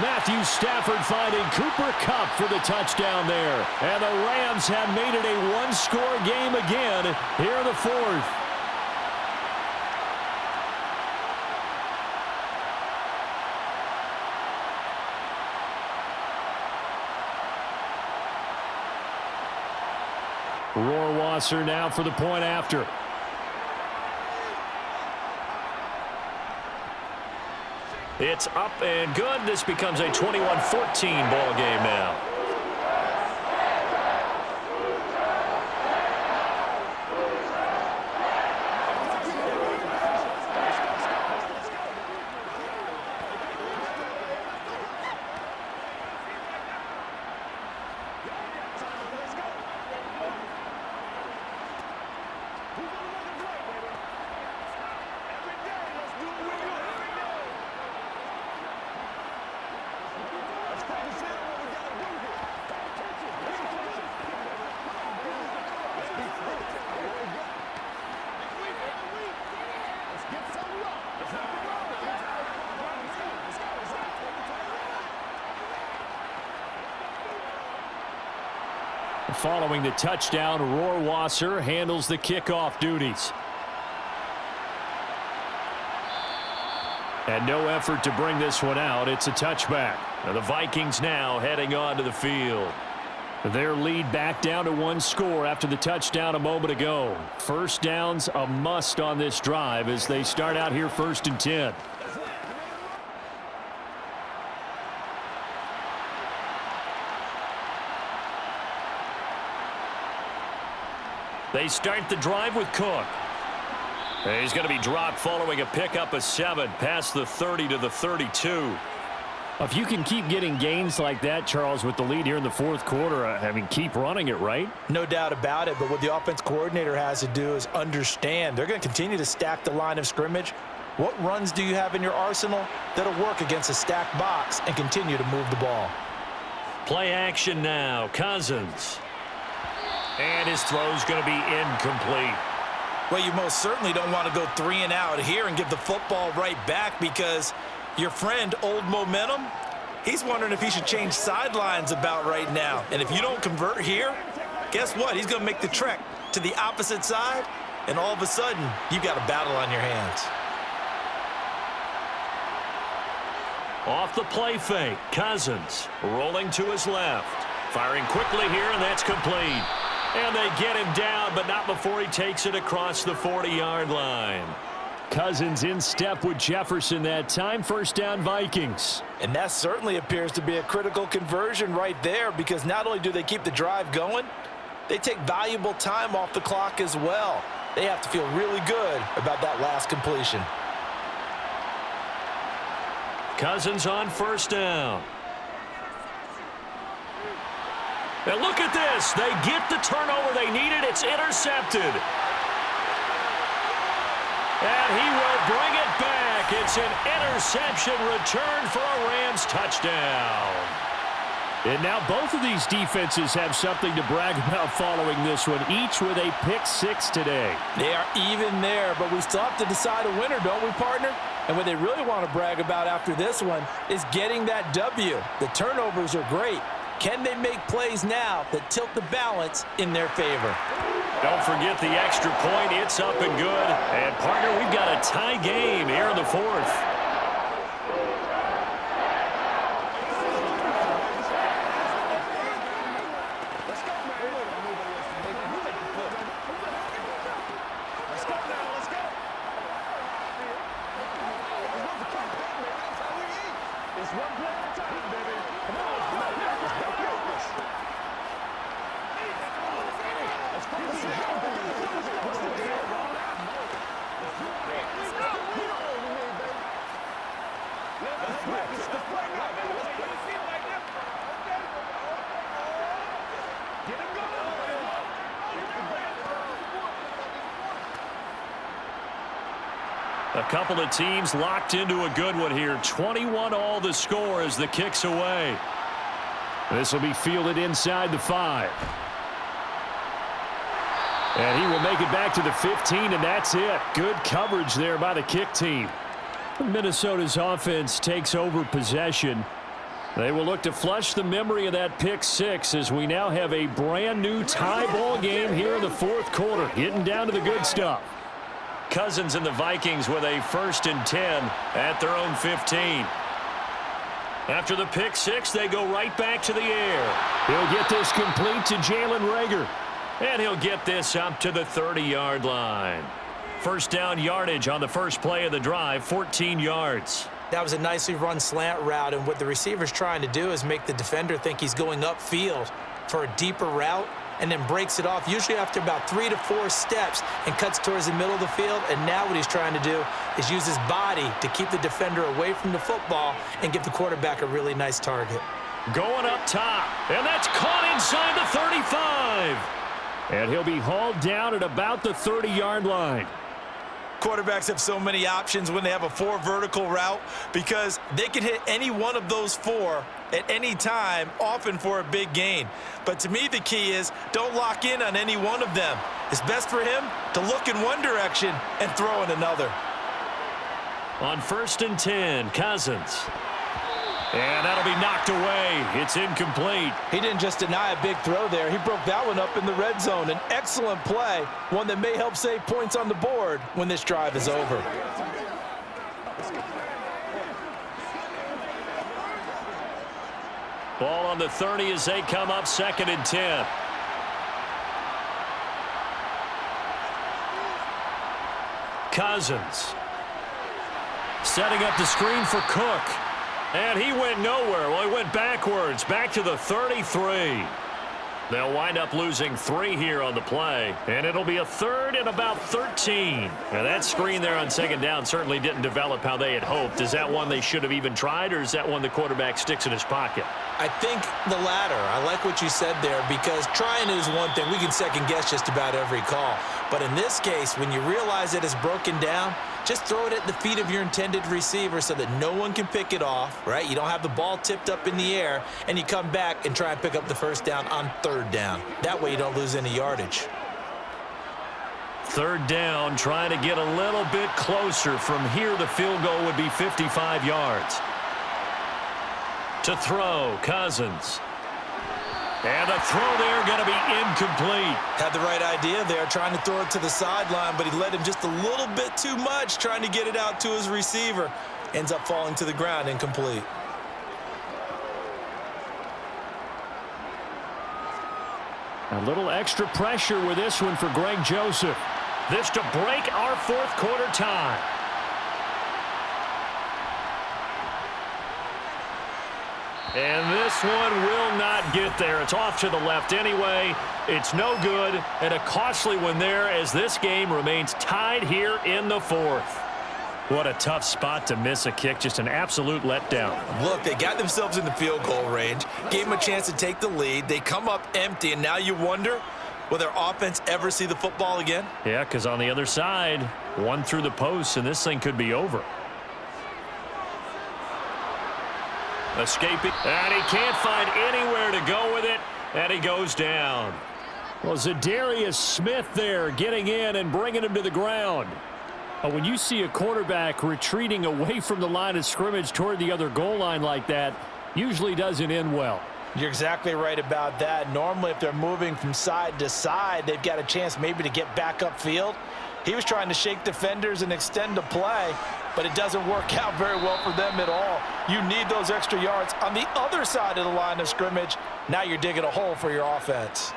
Matthew Stafford finding Cooper Kupp for the touchdown there. And the Rams have made it a one-score game again here in the fourth. Rohrwasser now for the point after. It's up and good. This becomes a 21-14 ball game now. Following the touchdown, Rohrwasser handles the kickoff duties. And no effort to bring this one out. It's a touchback. Now the Vikings now heading onto the field. Their lead back down to one score after the touchdown a moment ago. First down's a must on this drive as they start out here 1st and 10. They start the drive with Cook. And he's going to be dropped following a pickup of 7 past the 30 to the 32. If you can keep getting gains like that, Charles, with the lead here in the fourth quarter, I mean, keep running it, right? No doubt about it, but what the offense coordinator has to do is understand they're going to continue to stack the line of scrimmage. What runs do you have in your arsenal that'll work against a stacked box and continue to move the ball? Play action now. Cousins. And his throw's going to be incomplete. Well, you most certainly don't want to go 3 and out here and give the football right back because your friend, Old Momentum, he's wondering if he should change sidelines about right now. And if you don't convert here, guess what? He's going to make the trek to the opposite side, and all of a sudden, you've got a battle on your hands. Off the play fake, Cousins rolling to his left. Firing quickly here, and that's complete. And they get him down, but not before he takes it across the 40-yard line. Cousins in step with Jefferson that time. First down, Vikings. And that certainly appears to be a critical conversion right there because not only do they keep the drive going, they take valuable time off the clock as well. They have to feel really good about that last completion. Cousins on first down. And look at this. They get the turnover they needed. It's intercepted. And he will bring it back. It's an interception return for a Rams touchdown. And now both of these defenses have something to brag about following this one, each with a pick 6 today. They are even there, but we still have to decide a winner, don't we, partner? And what they really want to brag about after this one is getting that W. The turnovers are great. Can they make plays now that tilt the balance in their favor? Don't forget the extra point. It's up and good. And, partner, we've got a tie game here in the fourth. couple of teams locked into a good one here. 21-all the score as the kick's away. This will be fielded inside the 5. And he will make it back to the 15, and that's it. Good coverage there by the kick team. Minnesota's offense takes over possession. They will look to flush the memory of that pick 6 as we now have a brand new tie ball game here in the 4th quarter. Getting down to the good stuff. Cousins and the Vikings with a 1st and 10 at their own 15. After the pick 6, they go right back to the air. He'll get this complete to Jalen Reagor. And he'll get this up to the 30-yard line. First down yardage on the first play of the drive, 14 yards. That was a nicely run slant route, and what the receiver's trying to do is make the defender think he's going upfield for a deeper route and then breaks it off, usually after about 3 to 4 steps, and cuts towards the middle of the field. And now what he's trying to do is use his body to keep the defender away from the football and give the quarterback a really nice target. Going up top, and that's caught inside the 35. And he'll be hauled down at about the 30-yard line. Quarterbacks have so many options when they have a 4 vertical route because they can hit any one of those 4 at any time, often for a big gain. But to me, the key is don't lock in on any one of them. It's best for him to look in one direction and throw in another. On 1st and 10, Cousins. And that'll be knocked away. It's incomplete. He didn't just deny a big throw there. He broke that one up in the red zone. An excellent play, one that may help save points on the board when this drive is over. Ball on the 30 as they come up 2nd and 10. Cousins. Setting up the screen for Cook. And he went nowhere. Well, he went backwards, back to the 33. They'll wind up losing 3 here on the play, and it'll be a 3rd and about 13. Now, that screen there on 2nd down certainly didn't develop how they had hoped. Is that one they should have even tried, or is that one the quarterback sticks in his pocket? I think the latter. I like what you said there because trying is one thing. We can second-guess just about every call. But in this case, when you realize it is broken down, just throw it at the feet of your intended receiver so that no one can pick it off, right? You don't have the ball tipped up in the air, and you come back and try and pick up the 1st down on 3rd down. That way you don't lose any yardage. 3rd down, trying to get a little bit closer. From here, the field goal would be 55 yards. To throw, Cousins. And the throw there going to be incomplete. Had the right idea there, trying to throw it to the sideline, but he led him just a little bit too much, trying to get it out to his receiver. Ends up falling to the ground, incomplete. A little extra pressure with this one for Greg Joseph. This to break our 4th quarter tie. And this one will not get there. It's off to the left anyway. It's no good, and a costly one there as this game remains tied here in the 4th. What a tough spot to miss a kick. Just an absolute letdown. Look, they got themselves in the field goal range, gave them a chance to take the lead. They come up empty, and now you wonder, will their offense ever see the football again? Yeah, because on the other side, one through the post, and this thing could be over. Escaping, and he can't find anywhere to go with it, and he goes down. Well, Zadarius Smith there getting in and bringing him to the ground. When you see a quarterback retreating away from the line of scrimmage toward the other goal line like that, usually doesn't end well. You're exactly right about that. Normally, if they're moving from side to side, they've got a chance maybe to get back upfield. He was trying to shake defenders and extend the play, but it doesn't work out very well for them at all. You need those extra yards on the other side of the line of scrimmage. Now you're digging a hole for your offense.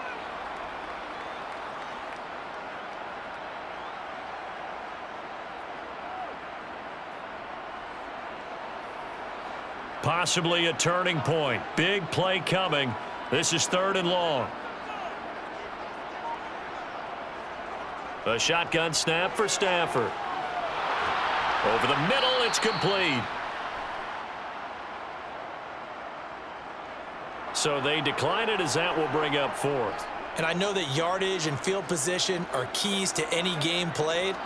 Possibly a turning point. Big play coming. This is 3rd and long. A shotgun snap for Stafford. Over the middle, it's complete. So they decline it as that will bring up 4th. And I know that yardage and field position are keys to any game played,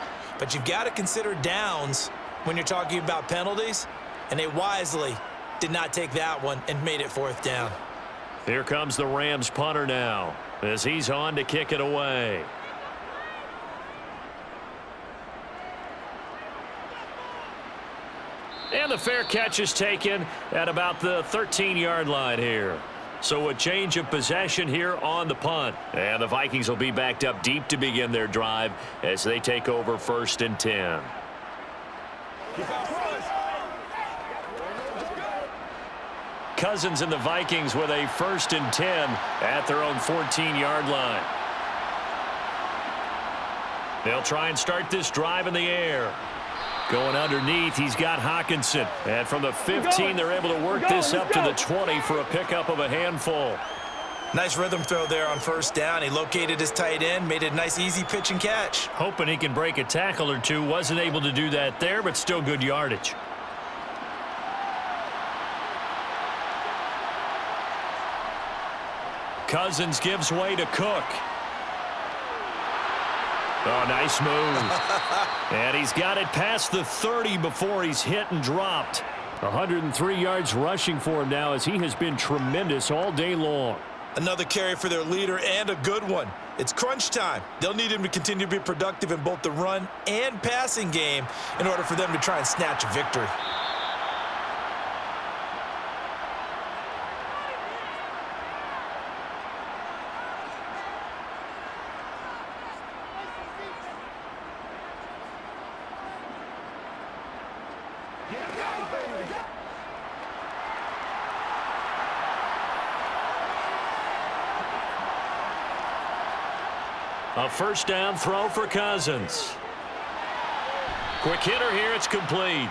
But you've got to consider downs when you're talking about penalties, and they wisely did not take that one and made it 4th down. Here comes the Rams punter now as he's on to kick it away. And the fair catch is taken at about the 13-yard line here. So a change of possession here on the punt. And the Vikings will be backed up deep to begin their drive as they take over 1st and 10. Cousins and the Vikings with a 1st and 10 at their own 14-yard line. They'll try and start this drive in the air. Going underneath, he's got Hockenson. And from the 15, they're able to work this up to the 20 for a pickup of a handful. Nice rhythm throw there on 1st down. He located his tight end, made it a nice, easy pitch and catch. Hoping he can break a tackle or two. Wasn't able to do that there, but still good yardage. Cousins gives way to Cook. Oh, nice move. And he's got it past the 30 before he's hit and dropped. 103 yards rushing for him now as he has been tremendous all day long. Another carry for their leader and a good one. It's crunch time. They'll need him to continue to be productive in both the run and passing game in order for them to try and snatch a victory. A 1st down throw for Cousins. Quick hitter here, it's complete.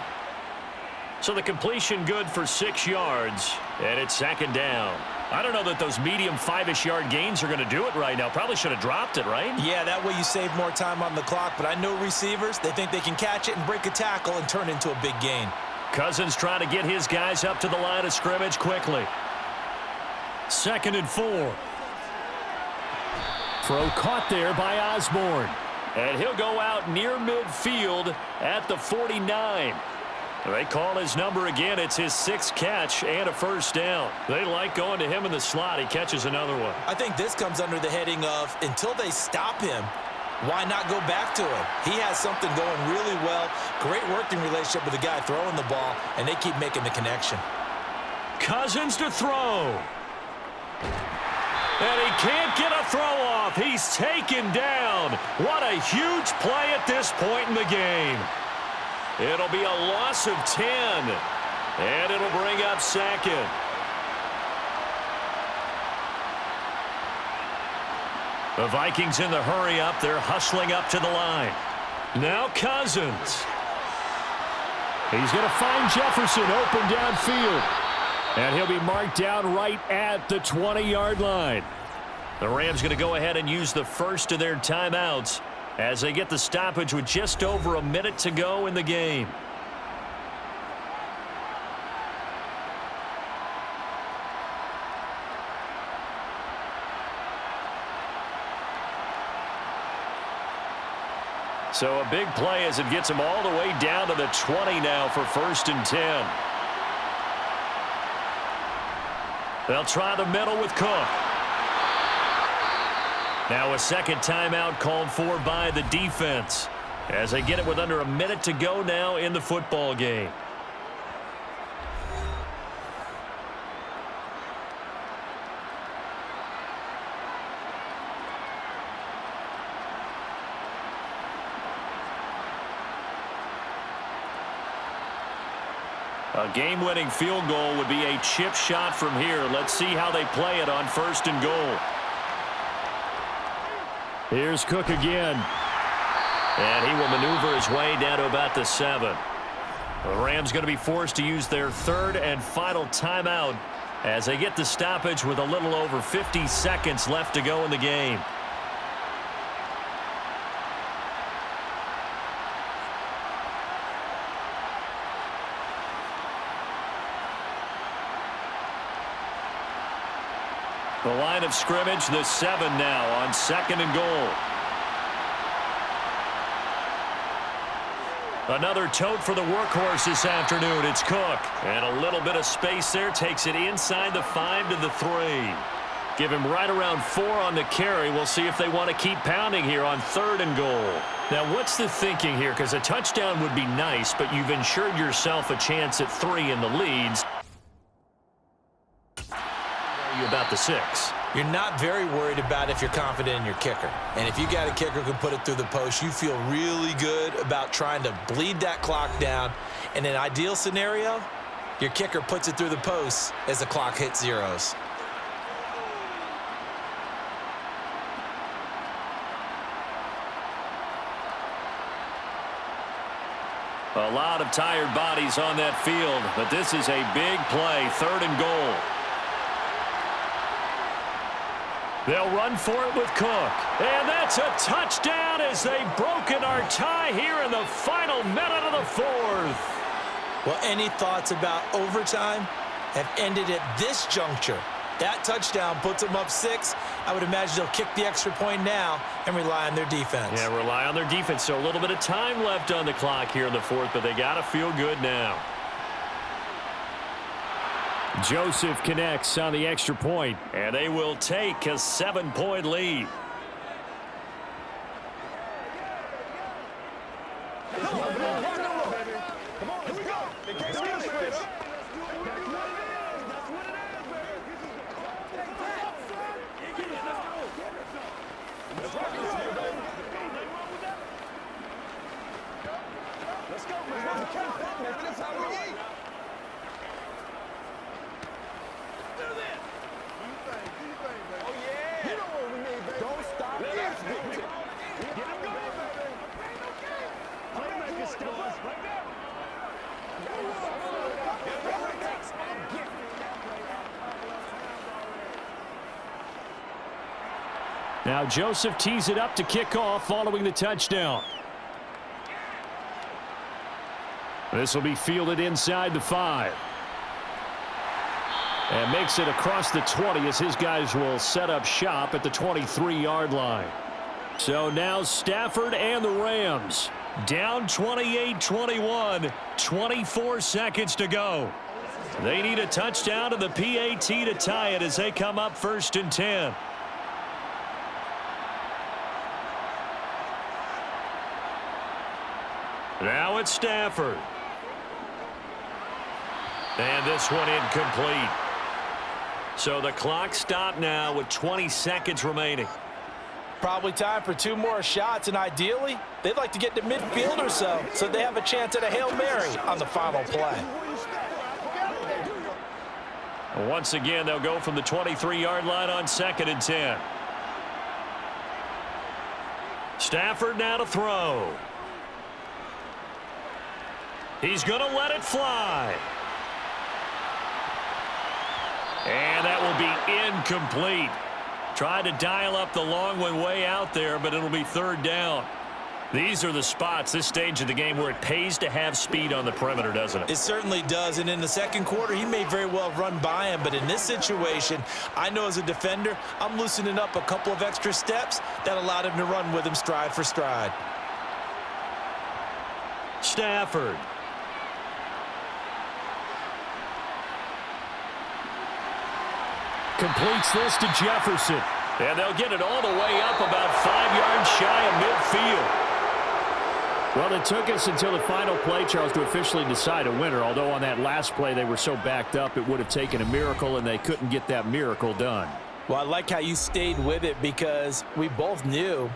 So the completion good for 6 yards, and it's 2nd down. I don't know that those medium 5-ish yard gains are going to do it right now. Probably should have dropped it, right? Yeah, that way you save more time on the clock, but I know receivers, they think they can catch it and break a tackle and turn into a big gain. Cousins trying to get his guys up to the line of scrimmage quickly. 2nd and 4. Throw caught there by Osborne. And he'll go out near midfield at the 49. They call his number again. It's his 6th catch and a 1st down. They like going to him in the slot. He catches another one. I think this comes under the heading of until they stop him, why not go back to him? He has something going really well. Great working relationship with the guy throwing the ball, and they keep making the connection. Cousins to throw. And he can't get a throw off. He's taken down. What a huge play at this point in the game. It'll be a loss of 10. And it'll bring up 2nd. The Vikings in the hurry up. They're hustling up to the line. Now Cousins. He's going to find Jefferson open downfield. And he'll be marked down right at the 20-yard line. The Rams going to go ahead and use the first of their timeouts as they get the stoppage with just over a minute to go in the game. So a big play as it gets him all the way down to the 20 now for 1st and 10. They'll try the middle with Cook. Now a 2nd timeout called for by the defense as they get it with under a minute to go now in the football game. A game-winning field goal would be a chip shot from here. Let's see how they play it on 1st and goal. Here's Cook again. And he will maneuver his way down to about the 7. The Rams going to be forced to use their 3rd and final timeout as they get the stoppage with a little over 50 seconds left to go in the game. The line of scrimmage, the 7 now on 2nd and goal. Another tote for the workhorse this afternoon. It's Cook. And a little bit of space there. Takes it inside the 5 to the 3. Give him right around 4 on the carry. We'll see if they want to keep pounding here on 3rd and goal. Now, what's the thinking here? Because a touchdown would be nice, but you've ensured yourself a chance at 3 in the leads. You about the 6. You're not very worried about if you're confident in your kicker. And if you got a kicker who can put it through the post, you feel really good about trying to bleed that clock down. In an ideal scenario, your kicker puts it through the post as the clock hits zeros. A lot of tired bodies on that field, but this is a big play, 3rd and goal. They'll run for it with Cook. And that's a touchdown as they've broken our tie here in the final minute of the 4th. Well, any thoughts about overtime have ended at this juncture. That touchdown puts them up 6. I would imagine they'll kick the extra point now and rely on their defense. Yeah, rely on their defense. So a little bit of time left on the clock here in the 4th, but they got to feel good now. Joseph connects on the extra point. And they will take a 7-point lead. Come on, man. Rock and roll, baby. Come on, here we go. They can't skip switch. Let's rock and roll, baby. Let's go, man. Count that, baby. That's how we eat. Oh, yeah. You know what we need, baby. Don't stop. Let's get it. Get him going, baby. Playmaker stars. Right now. Now Joseph tees it up to kick off following the touchdown. This will be fielded inside the 5. And makes it across the 20 as his guys will set up shop at the 23-yard line. So now Stafford and the Rams down 28-21, 24 seconds to go. They need a touchdown to the PAT to tie it as they come up 1st and 10. Now it's Stafford. And this one incomplete. So the clock stopped now with 20 seconds remaining. Probably time for 2 more shots, and ideally, they'd like to get to midfield or so they have a chance at a Hail Mary on the final play. Once again, they'll go from the 23-yard line on 2nd and 10. Stafford now to throw. He's going to let it fly. And that will be incomplete. Tried to dial up the long one way out there, but it'll be 3rd down. These are the spots, this stage of the game, where it pays to have speed on the perimeter, doesn't it? It certainly does, and in the 2nd quarter, he may very well run by him, but in this situation, I know as a defender, I'm loosening up a couple of extra steps that allowed him to run with him stride for stride. Stafford. Completes this to Jefferson. And they'll get it all the way up about 5 yards shy of midfield. Well, it took us until the final play, Charles, to officially decide a winner, although on that last play they were so backed up it would have taken a miracle, and they couldn't get that miracle done. Well, I like how you stayed with it because we both knew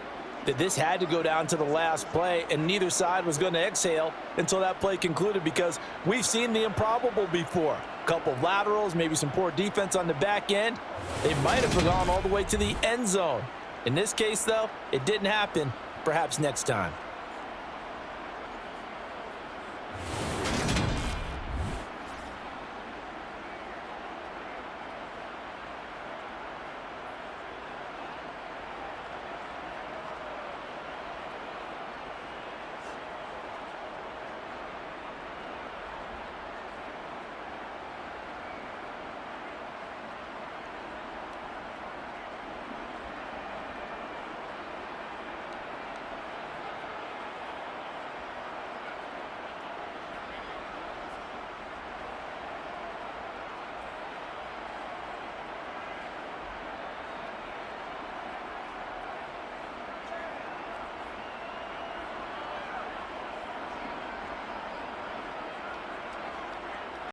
that this had to go down to the last play, and neither side was going to exhale until that play concluded because we've seen the improbable before. A couple of laterals, maybe some poor defense on the back end. They might have gone all the way to the end zone. In this case, though, it didn't happen. Perhaps next time.